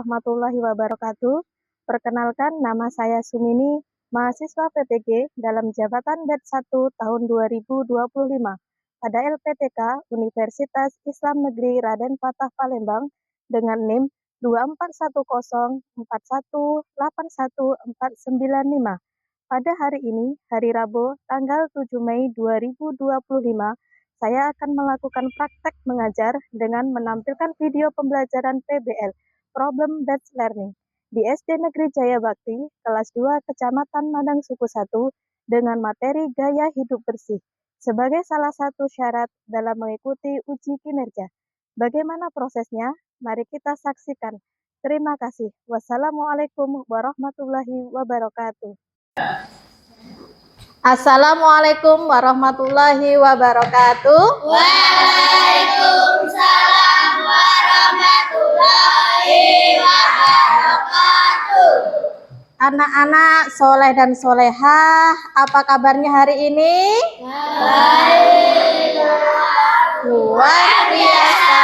warahmatullahi wabarakatuh. Perkenalkan, nama saya Sumini, mahasiswa PPG dalam jabatan Batch 1 tahun 2025 pada LPTK Universitas Islam Negeri Raden Fatah Palembang dengan NIM 241041814995. Pada hari ini, hari Rabu, tanggal 7 Mei 2025, saya akan melakukan praktek mengajar dengan menampilkan video pembelajaran PBL, Problem Based Learning, di SD Negeri Jaya Bakti, kelas 2 Kecamatan Madang Suku 1, dengan materi gaya hidup bersih, sebagai salah satu syarat dalam mengikuti uji kinerja. Bagaimana prosesnya? Mari kita saksikan. Terima kasih. Wassalamualaikum warahmatullahi wabarakatuh. Assalamualaikum warahmatullahi wabarakatuh. Waalaikumsalam warahmatullahi wabarakatuh. Anak-anak soleh dan solehah, apa kabarnya hari ini? Baik. Luar biasa.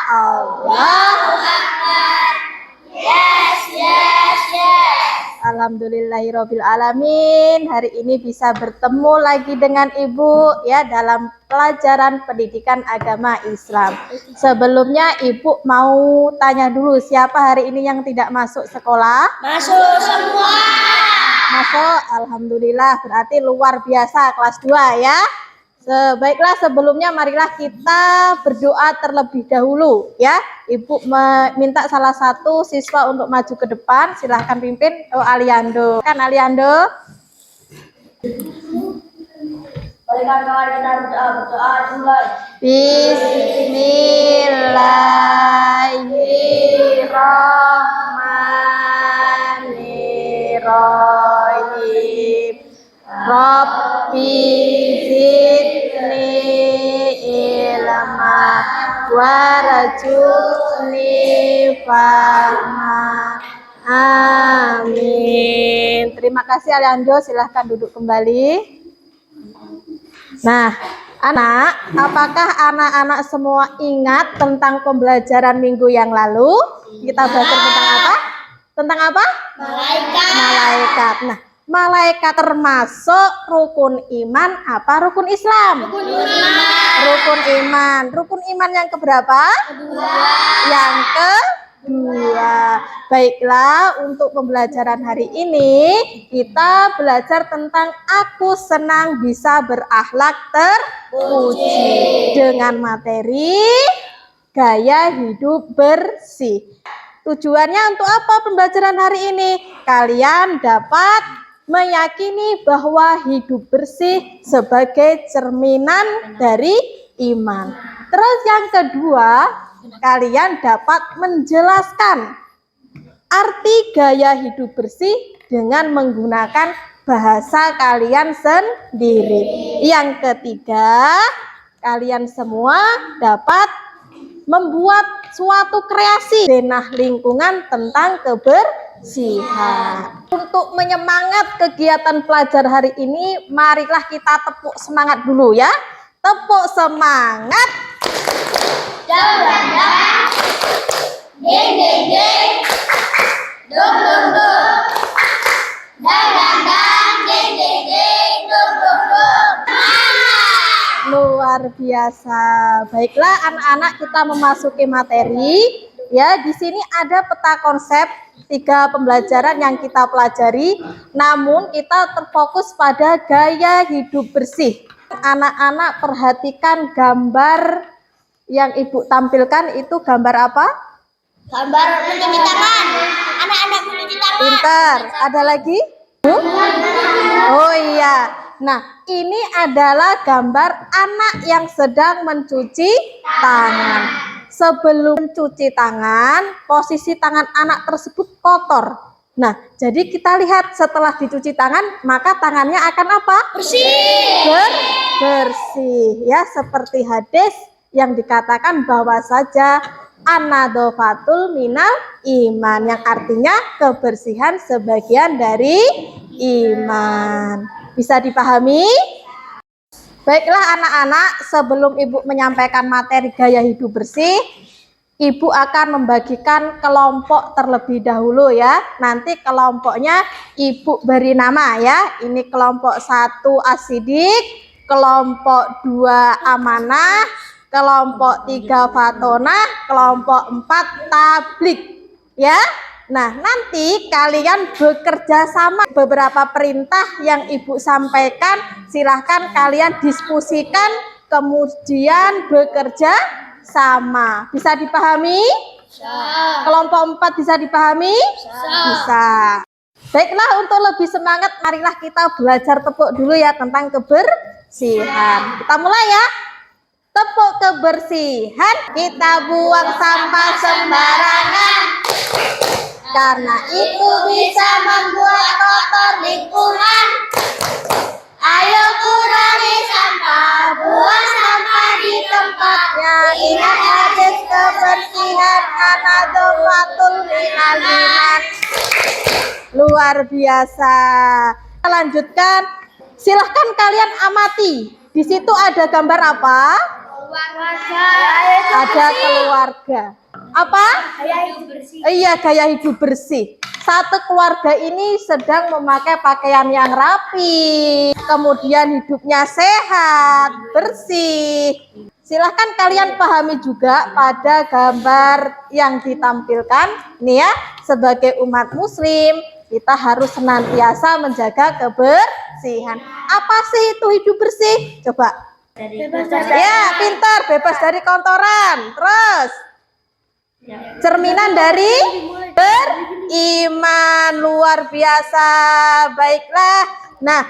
Allahu Akbar. Yes, yes, yes. Alhamdulillahirabbil alamin. Hari ini bisa bertemu lagi dengan Ibu ya dalam pelajaran pendidikan agama Islam. Sebelumnya Ibu mau tanya dulu, siapa hari ini yang tidak masuk sekolah? Masuk semua. Masuk, alhamdulillah, berarti luar biasa kelas 2 ya. Baiklah, sebelumnya marilah kita berdoa terlebih dahulu ya. Ibu meminta salah satu siswa untuk maju ke depan. Silahkan pimpin. Aliando. Kan Aliando. Berikan kawan kita berdoa dimulai. Bismillahirrahmanirrahim. Rabbi zidni ilma warzuqni fahma. Amin. Terima kasih Aliando, silahkan duduk kembali. Nah, anak, apakah anak-anak semua ingat tentang pembelajaran minggu yang lalu? Kita belajar tentang apa? Tentang apa? Malaikat. Malaikat. Nah, malaikat termasuk rukun iman apa rukun Islam? Rukun iman. Rukun iman. Rukun iman yang keberapa? Kedua. Yang kedua. Baiklah, untuk pembelajaran hari ini kita belajar tentang aku senang bisa berakhlak terpuji dengan materi gaya hidup bersih. Tujuannya untuk apa pembelajaran hari ini? Kalian dapat meyakini bahwa hidup bersih sebagai cerminan dari iman. Terus yang kedua, kalian dapat menjelaskan arti gaya hidup bersih dengan menggunakan bahasa kalian sendiri. Yang ketiga, kalian semua dapat membuat suatu kreasi denah lingkungan tentang kebersihan. Untuk menyemangat kegiatan pelajar hari ini, marilah kita tepuk semangat dulu ya. Tepuk semangat. Dang dang dang. Ding ding ding. Dung dung dung. Dang dang dang. Ding ding ding. Dung dung dung. Luar biasa. Baiklah anak-anak, kita memasuki materi. Ya, di sini ada peta konsep 3 pembelajaran yang kita pelajari. Namun kita terfokus pada gaya hidup bersih. Anak-anak perhatikan gambar yang Ibu tampilkan, itu gambar apa? Gambar mencuci tangan. Anak-anak mencuci tangan. Pintar. Ada lagi? Oh iya. Nah, ini adalah gambar anak yang sedang mencuci tangan. Sebelum mencuci tangan, posisi tangan anak tersebut kotor. Nah, jadi kita lihat setelah dicuci tangan, maka tangannya akan apa? Bersih. Bersih. Ya, seperti hadis yang dikatakan bahwa saja an-nadzafatul minal iman, yang artinya kebersihan sebagian dari iman. Bisa dipahami? Baiklah anak-anak, sebelum Ibu menyampaikan materi gaya hidup bersih, Ibu akan membagikan kelompok terlebih dahulu ya. Nanti kelompoknya Ibu beri nama ya. Ini kelompok 1 asidik, kelompok 2 amanah, kelompok 3 fatonah, kelompok 4 tablik ya. Nah, nanti kalian bekerja sama. Beberapa perintah yang Ibu sampaikan, silahkan kalian diskusikan, kemudian bekerja sama. Bisa dipahami? Bisa. Kelompok 4 bisa dipahami? Bisa. Baiklah, untuk lebih semangat, marilah kita belajar tepuk dulu ya tentang kebersihan. Kita mulai ya. Tepuk kebersihan. Kita buang sampah sembarangan, karena itu bisa membuat kotor lingkungan. Ayo kurangi sampah, buang sampah di tempatnya. Ingat hadis kebersihan, anadzofatul minal iman. Luar biasa. Kita lanjutkan. Silahkan kalian amati. Di situ ada gambar apa? Keluarga. Ada keluarga. Apa? Gaya hidup bersih. Iya, gaya hidup bersih. Satu keluarga ini sedang memakai pakaian yang rapi, kemudian hidupnya sehat, bersih. Silahkan kalian pahami juga pada gambar yang ditampilkan. Nih ya, sebagai umat muslim, kita harus senantiasa menjaga kebersihan. Apa sih itu hidup bersih? Coba. Bebas Ya, pintar, bebas dari kotoran. Terus, cerminan dari beriman. Luar biasa. Baiklah. Nah,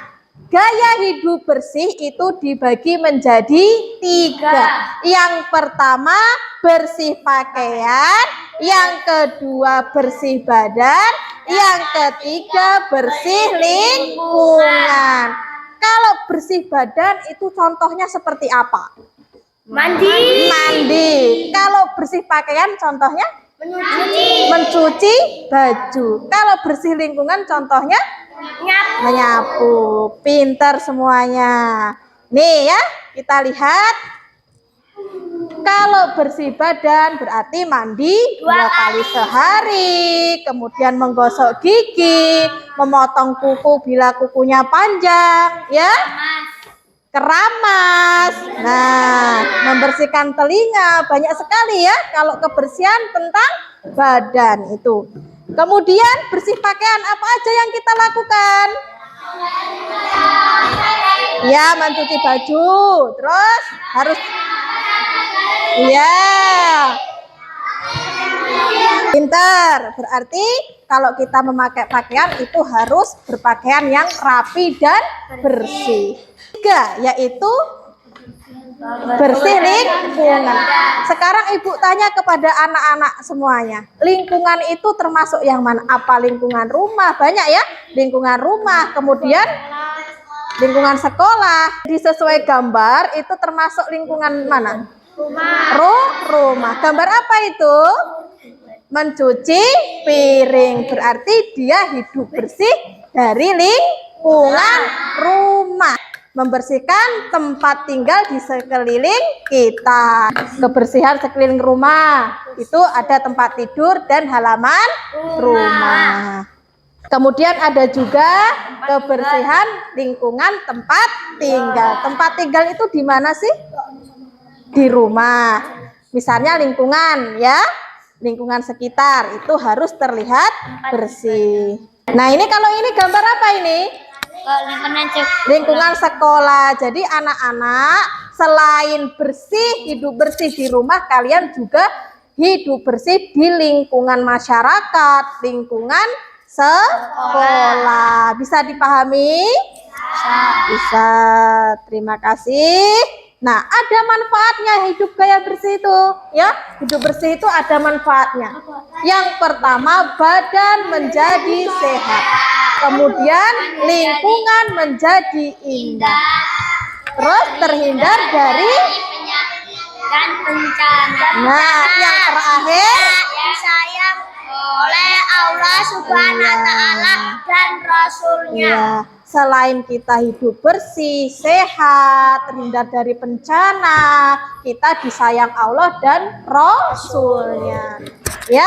gaya hidup bersih itu dibagi menjadi 3. Yang pertama, bersih pakaian. Yang kedua, bersih badan. Yang ketiga, bersih lingkungan. Kalau bersih badan itu contohnya seperti apa? Mandi. Mandi. Kalau bersih pakaian contohnya? Mencuci baju. Kalau bersih lingkungan contohnya? Menyapu. Pintar semuanya. Nih ya, kita lihat. Kalau bersih badan berarti mandi 2 kali sehari, kemudian menggosok gigi, memotong kuku bila kukunya panjang, ya. Keramas. Nah, membersihkan telinga, banyak sekali ya kalau kebersihan tentang badan itu. Kemudian bersih pakaian, apa aja yang kita lakukan? Ya, mencuci baju. Terus harus pintar. Berarti kalau kita memakai pakaian itu harus berpakaian yang rapi dan bersih. 3, yaitu bersih lingkungan. Sekarang Ibu tanya kepada anak-anak semuanya, lingkungan itu termasuk yang mana? Apa lingkungan rumah? Banyak ya, lingkungan rumah, kemudian lingkungan sekolah. Sesuai gambar itu termasuk lingkungan mana? Rumah. Gambar apa itu? Mencuci piring. Berarti dia hidup bersih dari lingkungan rumah. Membersihkan tempat tinggal di sekeliling kita. Kebersihan sekeliling rumah itu ada tempat tidur dan halaman rumah. Kemudian ada juga kebersihan lingkungan tempat tinggal. Tempat tinggal itu di mana sih? Di rumah. Misalnya lingkungan ya, lingkungan sekitar itu harus terlihat bersih. Nah, ini kalau ini gambar apa ini? Lingkungan sekolah. Jadi anak-anak selain bersih, hidup bersih di rumah, kalian juga hidup bersih di lingkungan masyarakat, lingkungan sekolah. Bisa dipahami? Bisa. Terima kasih. Nah, ada manfaatnya hidup gaya bersih itu, ya. Hidup bersih itu ada manfaatnya. Yang pertama, badan menjadi sehat. Kemudian lingkungan menjadi indah. Terus terhindar dari dan bencana. Nah, yang terakhir Disayang oleh Allah Subhanahu wa Ta'ala dan Rasulnya. ya, selain kita hidup bersih, sehat, terhindar dari bencana, kita disayang Allah dan Rasulnya. Ya,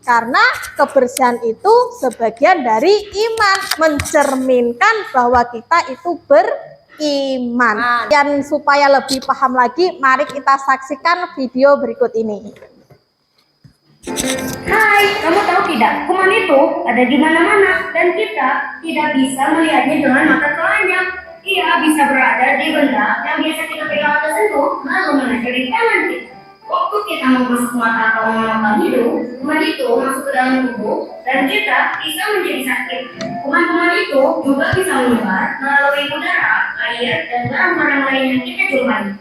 karena kebersihan itu sebagian dari iman, mencerminkan bahwa kita itu beriman. Dan supaya lebih paham lagi, mari kita saksikan video berikut ini. Hai, kamu tahu tidak, kuman itu ada di mana-mana dan kita tidak bisa melihatnya dengan mata telanjang. Ia bisa berada di benda yang biasa kita pegang atau sentuh, lalu menempel di tangan kita. Waktu kita membasuh mata atau menggunakan hidung, kuman itu masuk ke dalam tubuh dan kita bisa menjadi sakit. Kuman-kuman itu juga bisa menyebar melalui udara, air, dan barang-barang lain yang kita jumpai.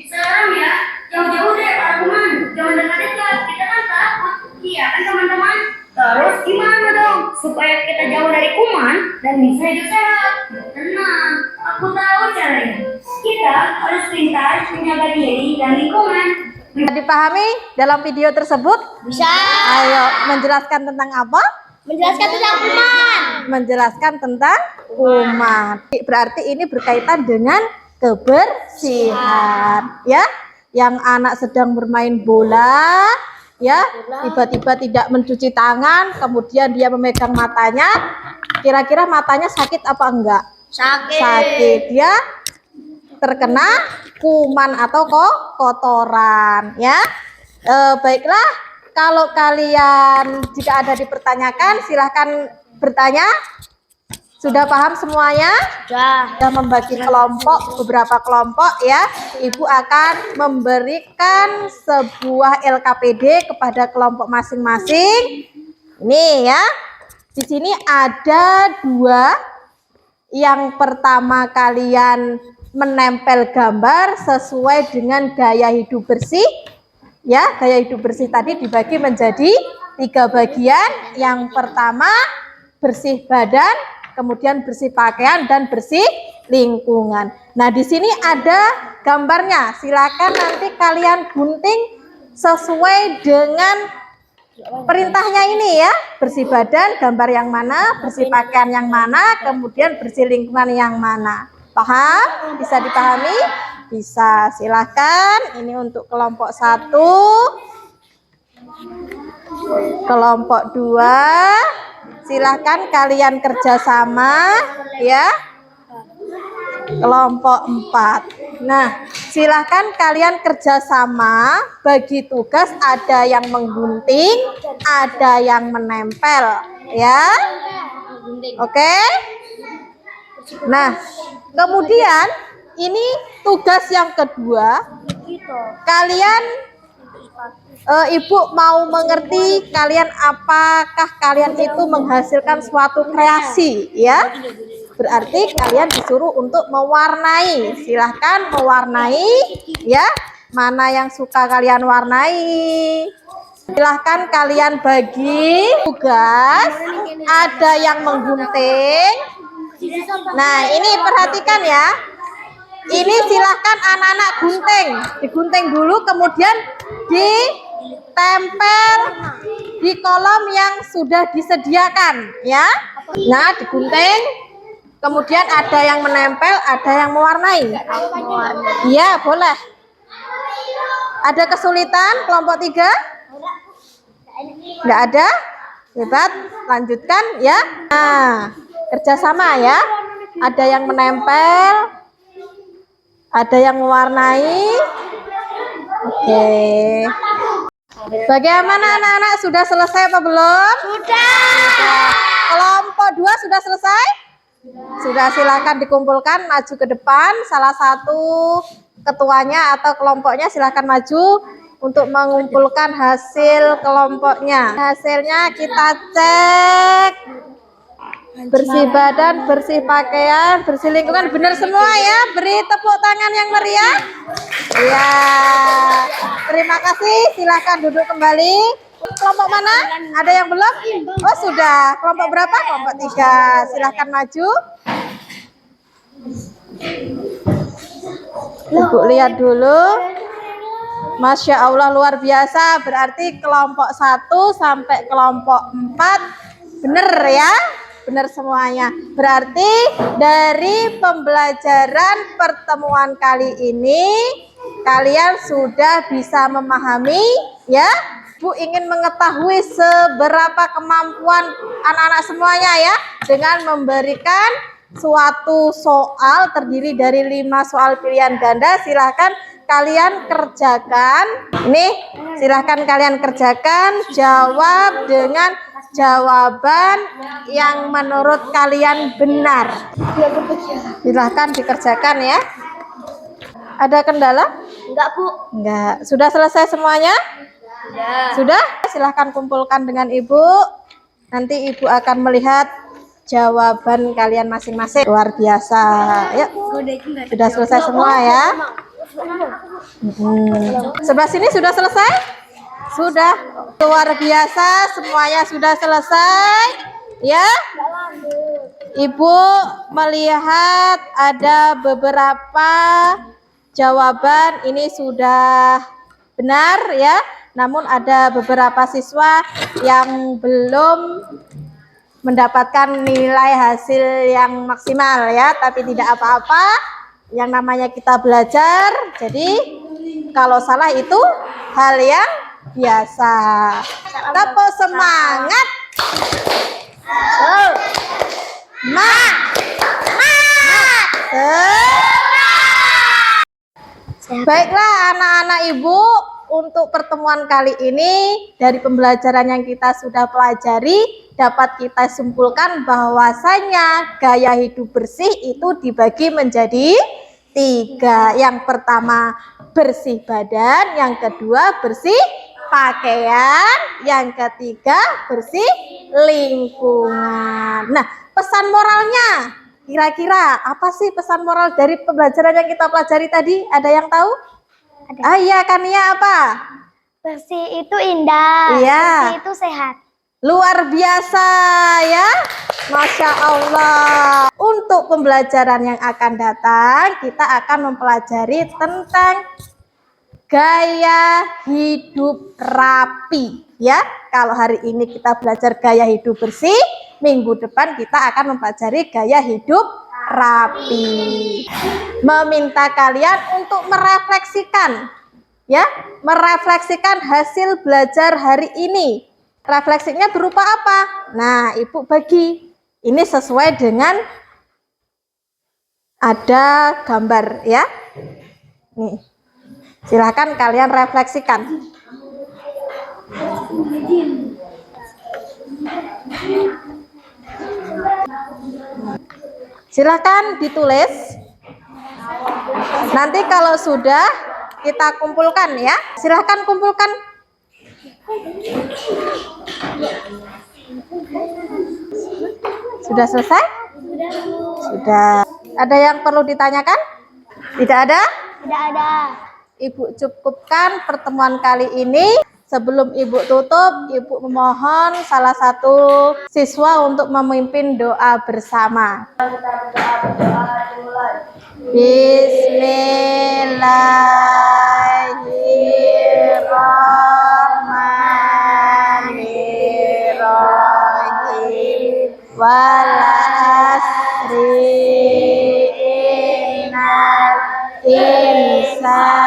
Sekarang ya, jauh-jauh deh para kuman, jangan dekat-dekat, kita kan takut. Iya kan teman-teman? Terus gimana dong supaya kita jauh dari kuman dan bisa hidup sehat? Tenang, aku tahu caranya. Kita harus pintar menjaga diri dan lingkungan. Bisa dipahami dalam video tersebut? Bisa. Ayo, menjelaskan tentang apa? Menjelaskan tentang kuman. Menjelaskan tentang kuman. Berarti ini berkaitan dengan kebersihan, ya. Yang anak sedang bermain bola, ya, tiba-tiba tidak mencuci tangan, kemudian dia memegang matanya, kira-kira matanya sakit apa enggak? Sakit, ya, terkena kuman atau kotoran, ya. Baiklah, kalau kalian jika ada dipertanyakan silahkan bertanya. Sudah paham semuanya? Sudah membagi kelompok, beberapa kelompok, ya. Ibu akan memberikan sebuah LKPD kepada kelompok masing-masing. Ini ya. Di sini ada 2. Yang pertama kalian menempel gambar sesuai dengan gaya hidup bersih. Ya, gaya hidup bersih tadi dibagi menjadi 3 bagian. Yang pertama bersih badan, kemudian bersih pakaian, dan bersih lingkungan. Nah, di sini ada gambarnya. Silakan nanti kalian gunting sesuai dengan perintahnya ini ya. Bersih badan, gambar yang mana, bersih pakaian yang mana, kemudian bersih lingkungan yang mana. Paham? Bisa dipahami? Bisa. Silakan. Ini untuk kelompok 1. Kelompok 2. Silahkan kalian kerjasama, ya. Kelompok 4. Nah, silahkan kalian kerjasama, bagi tugas, ada yang menggunting, ada yang menempel, ya. Oke. Nah, kemudian ini tugas yang kedua. Kalian Ibu mau mengerti kalian apakah kalian itu menghasilkan suatu kreasi, ya. Berarti kalian disuruh untuk mewarnai. Silahkan mewarnai, ya. Mana yang suka kalian warnai. Silahkan kalian bagi tugas. Ada yang menggunting. Nah, ini perhatikan ya. Ini silahkan anak-anak gunting. Digunting dulu, kemudian ditempel di kolom yang sudah disediakan, ya. Nah, digunting, kemudian ada yang menempel, ada yang mewarnai. Iya, boleh. Ada kesulitan kelompok 3? Enggak ada? Hebat, lanjutkan ya. Nah, kerjasama ya. Ada yang menempel, ada yang mewarnai. Oke. Bagaimana anak-anak, sudah selesai apa belum? Sudah. Kelompok 2 sudah selesai? Sudah. Silakan dikumpulkan, maju ke depan. Salah satu ketuanya atau kelompoknya silakan maju untuk mengumpulkan hasil kelompoknya. Hasilnya kita cek. Bersih badan, bersih pakaian, bersih lingkungan, benar semua ya. Beri tepuk tangan yang meriah. Ya, terima kasih. Silakan duduk kembali. Kelompok mana? Ada yang belum? Oh sudah. Kelompok berapa? Kelompok 3. Silakan maju. Ibu lihat dulu. Masya Allah, luar biasa. Berarti kelompok 1 sampai kelompok 4 bener ya. Benar semuanya. Berarti dari pembelajaran pertemuan kali ini kalian sudah bisa memahami ya. Bu ingin mengetahui seberapa kemampuan anak-anak semuanya ya dengan memberikan suatu soal terdiri dari 5 soal pilihan ganda. Silahkan kalian kerjakan. Ini silahkan kalian kerjakan, jawab dengan jawaban yang menurut kalian benar. Silahkan dikerjakan ya. Ada kendala? Enggak, Bu. Enggak. Sudah selesai semuanya? Ya. Sudah? Silahkan kumpulkan dengan Ibu. Nanti Ibu akan melihat jawaban kalian masing-masing. Luar biasa. Yuk. Sudah selesai semua ya? Sebelah sini sudah selesai? Sudah. Luar biasa. Semuanya sudah selesai. Ya? Ibu melihat ada beberapa jawaban ini sudah benar ya. Namun ada beberapa siswa yang belum mendapatkan nilai hasil yang maksimal ya, tapi tidak apa-apa. Yang namanya kita belajar. Jadi kalau salah itu hal yang biasa. Tepuk semangat. Baiklah anak-anak Ibu, untuk pertemuan kali ini dari pembelajaran yang kita sudah pelajari dapat kita simpulkan bahwasanya gaya hidup bersih itu dibagi menjadi 3. Yang pertama bersih badan, yang kedua bersih pakaian, yang ketiga bersih lingkungan. Nah, pesan moralnya kira-kira apa sih pesan moral dari pembelajaran yang kita pelajari tadi? Ada yang tahu? Ada. Iya, Kania apa? Bersih itu indah. Iya. Bersih itu sehat. Luar biasa ya. Masya Allah. Untuk pembelajaran yang akan datang, kita akan mempelajari tentang gaya hidup rapi ya. Kalau hari ini kita belajar gaya hidup bersih, minggu depan kita akan mempelajari gaya hidup rapi. Meminta kalian untuk merefleksikan ya, merefleksikan hasil belajar hari ini. Refleksinya berupa apa? Nah, Ibu bagi. Ini sesuai dengan ada gambar ya. Nih. Silakan kalian refleksikan. Silakan ditulis. Nanti kalau sudah kita kumpulkan ya. Silakan kumpulkan. Sudah selesai? Sudah. Ada yang perlu ditanyakan? Tidak ada? Tidak ada. Ibu cukupkan pertemuan kali ini. Sebelum Ibu tutup, Ibu memohon salah satu siswa untuk memimpin doa bersama. Bismillahirrahmanirrahim. Wal asri innal insana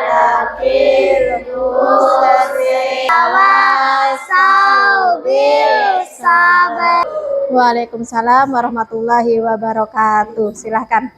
lafil khusri. Tawasau bil sabr. Waalaikumsalam warahmatullahi wabarakatuh. Silahkan.